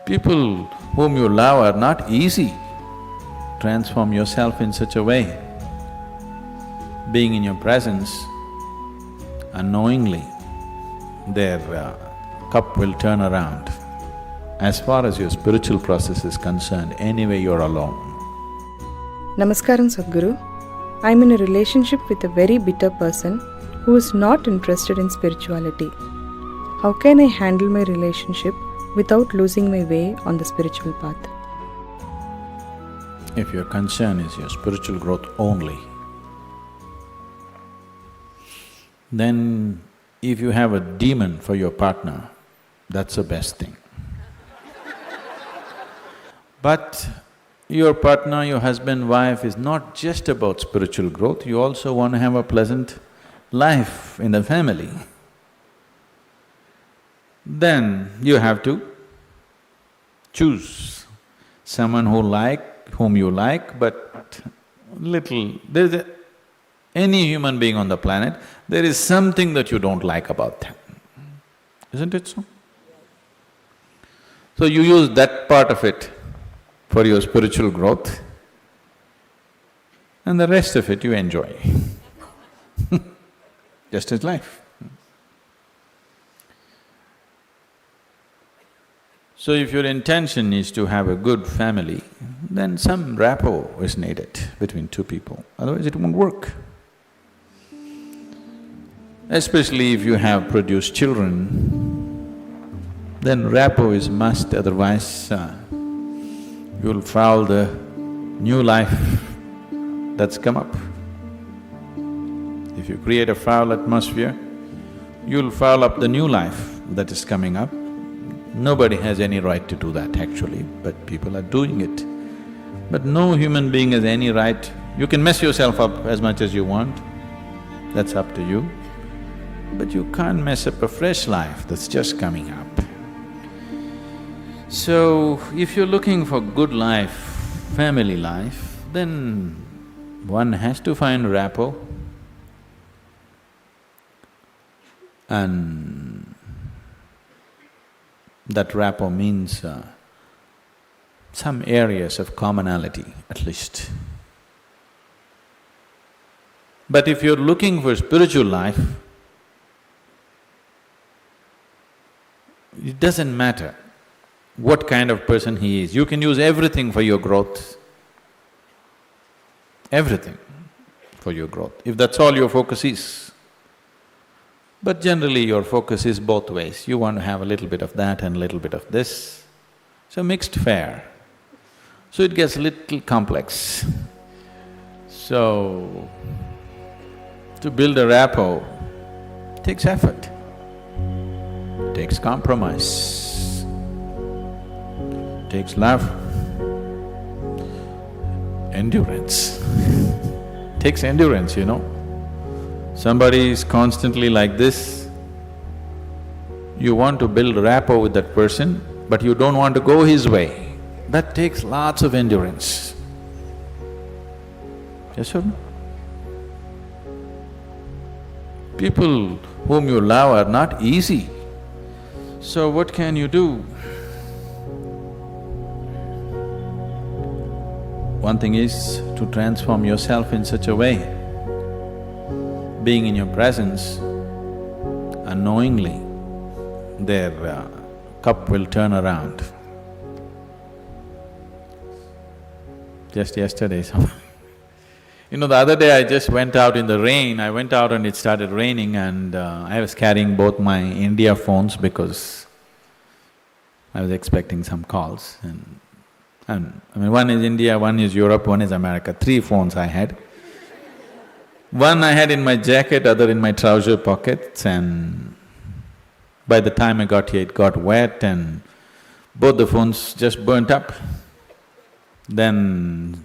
People whom you love are not easy. Transform yourself in such a way. Being in your presence, unknowingly, their cup will turn around. As far as your spiritual process is concerned, anyway you're alone. Namaskaram Sadhguru. I'm in a relationship with a very bitter person who is not interested in spirituality. How can I handle my relationship without losing my way on the spiritual path? If your concern is your spiritual growth only, then if you have a demon for your partner, that's the best thing. But your partner, your husband, wife is not just about spiritual growth, you also want to have a pleasant life in the family. Then you have to choose someone whom you like, but any human being on the planet, there is something that you don't like about them, isn't it so? So you use that part of it for your spiritual growth, and the rest of it you enjoy. Just as life. So if your intention is to have a good family, then some rapport is needed between two people, otherwise it won't work. Especially if you have produced children, then rapport is must, otherwise you'll foul the new life that's come up. If you create a foul atmosphere, you'll foul up the new life that is coming up. Nobody has any right to do that actually, but people are doing it. But no human being has any right. You can mess yourself up as much as you want, that's up to you. But you can't mess up a fresh life that's just coming up. So, if you're looking for good life, family life, then one has to find rapport. And that rapport means some areas of commonality at least. But if you're looking for spiritual life, it doesn't matter what kind of person he is, you can use everything for your growth, everything for your growth, if that's all your focus is. But generally your focus is both ways, you want to have a little bit of that and a little bit of this, so mixed fare. So it gets little complex. So, to build a rapport takes effort, takes compromise, takes love, endurance. Takes endurance, you know. Somebody is constantly like this, you want to build rapport with that person, but you don't want to go his way. That takes lots of endurance. Yes or no? People whom you love are not easy. So what can you do? One thing is to transform yourself in such a way. Being in your presence, unknowingly, their cup will turn around. Just yesterday, you know, the other day I just went out in the rain, I went out and it started raining and I was carrying both my India phones because I was expecting some calls and I mean, one is India, one is Europe, one is America, 3 phones I had. One I had in my jacket, other in my trouser pockets, and by the time I got here it got wet and both the phones just burnt up. Then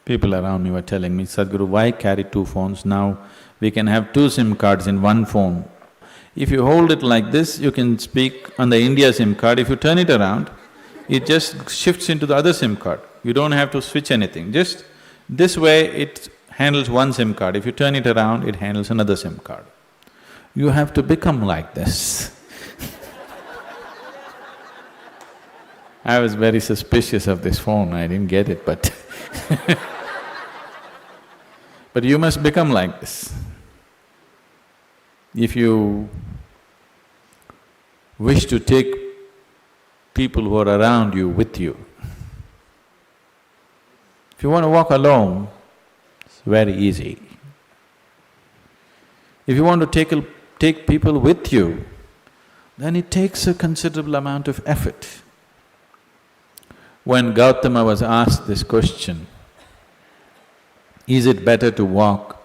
people around me were telling me, Sadhguru, why carry 2 phones? Now we can have 2 SIM cards in one phone. If you hold it like this, you can speak on the India SIM card. If you turn it around, it just shifts into the other SIM card. You don't have to switch anything, just this way it handles one SIM card. If you turn it around, it handles another SIM card. You have to become like this. I was very suspicious of this phone, I didn't get it, but but you must become like this. If you wish to take people who are around you with you, if you want to walk alone, it's very easy. If you want to take people with you, then it takes a considerable amount of effort. When Gautama was asked this question, is it better to walk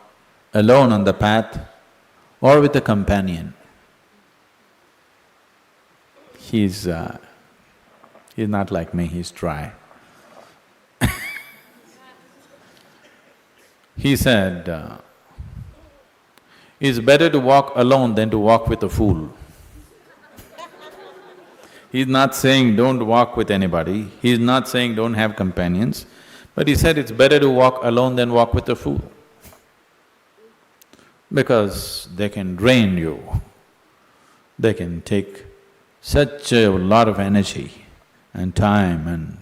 alone on the path or with a companion? He's not like me, he's dry. He said, it's better to walk alone than to walk with a fool. He's not saying don't walk with anybody, he's not saying don't have companions, but he said it's better to walk alone than walk with a fool. Because they can drain you, they can take such a lot of energy and time, and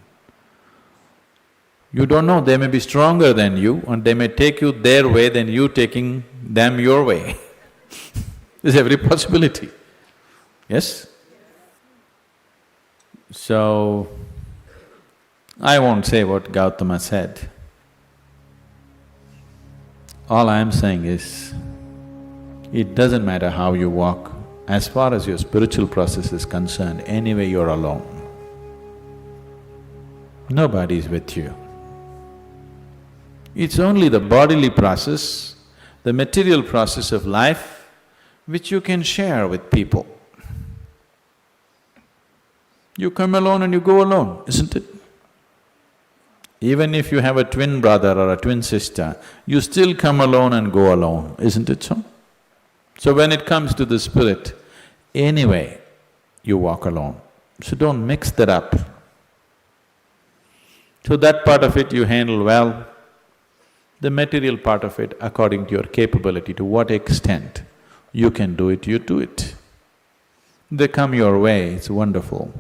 you don't know, they may be stronger than you and they may take you their way than you taking them your way. There's every possibility, yes? So, I won't say what Gautama said. All I am saying is, it doesn't matter how you walk, as far as your spiritual process is concerned, anyway you're alone. Nobody is with you. It's only the bodily process, the material process of life, which you can share with people. You come alone and you go alone, isn't it? Even if you have a twin brother or a twin sister, you still come alone and go alone, isn't it so? So when it comes to the spirit, anyway, you walk alone. So don't mix that up. So that part of it you handle well, the material part of it according to your capability, to what extent you can do it, you do it. They come your way, it's wonderful.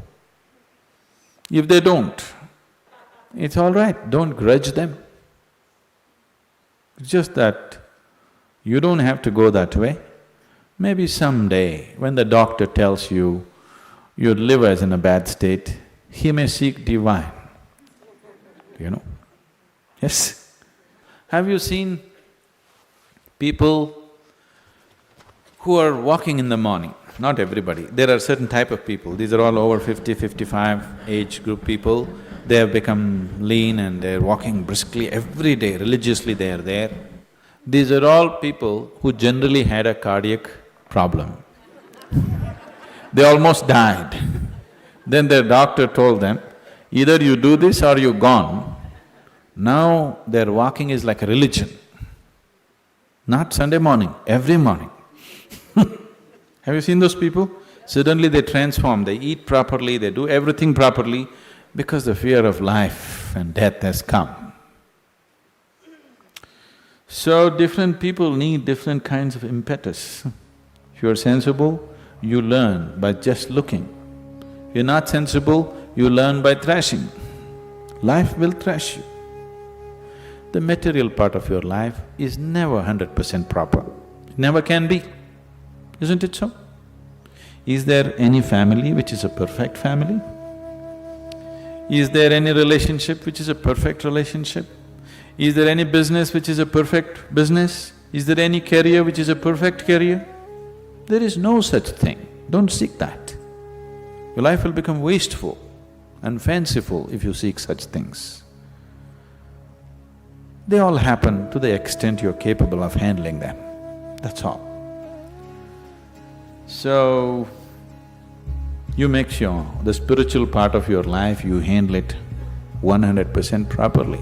If they don't, it's all right, don't grudge them. It's just that you don't have to go that way. Maybe someday, when the doctor tells you your liver is in a bad state, he may seek divine, you know. Yes? Have you seen people who are walking in the morning? Not everybody, there are certain type of people, these are all over 50, 55 age group people. They have become lean and they're walking briskly every day, religiously they are there. These are all people who generally had a cardiac problem. They almost died. Then their doctor told them, either you do this or you're gone. Now their walking is like a religion. Not Sunday morning, every morning. Have you seen those people? Suddenly they transform, they eat properly, they do everything properly because the fear of life and death has come. So different people need different kinds of impetus. If you're sensible, you learn by just looking. If you're not sensible, you learn by thrashing. Life will thrash you. The material part of your life is never 100% proper, it never can be. Isn't it so? Is there any family which is a perfect family? Is there any relationship which is a perfect relationship? Is there any business which is a perfect business? Is there any career which is a perfect career? There is no such thing, don't seek that. Your life will become wasteful and fanciful if you seek such things. They all happen to the extent you're capable of handling them, that's all. So, you make sure the spiritual part of your life, you handle it 100% properly.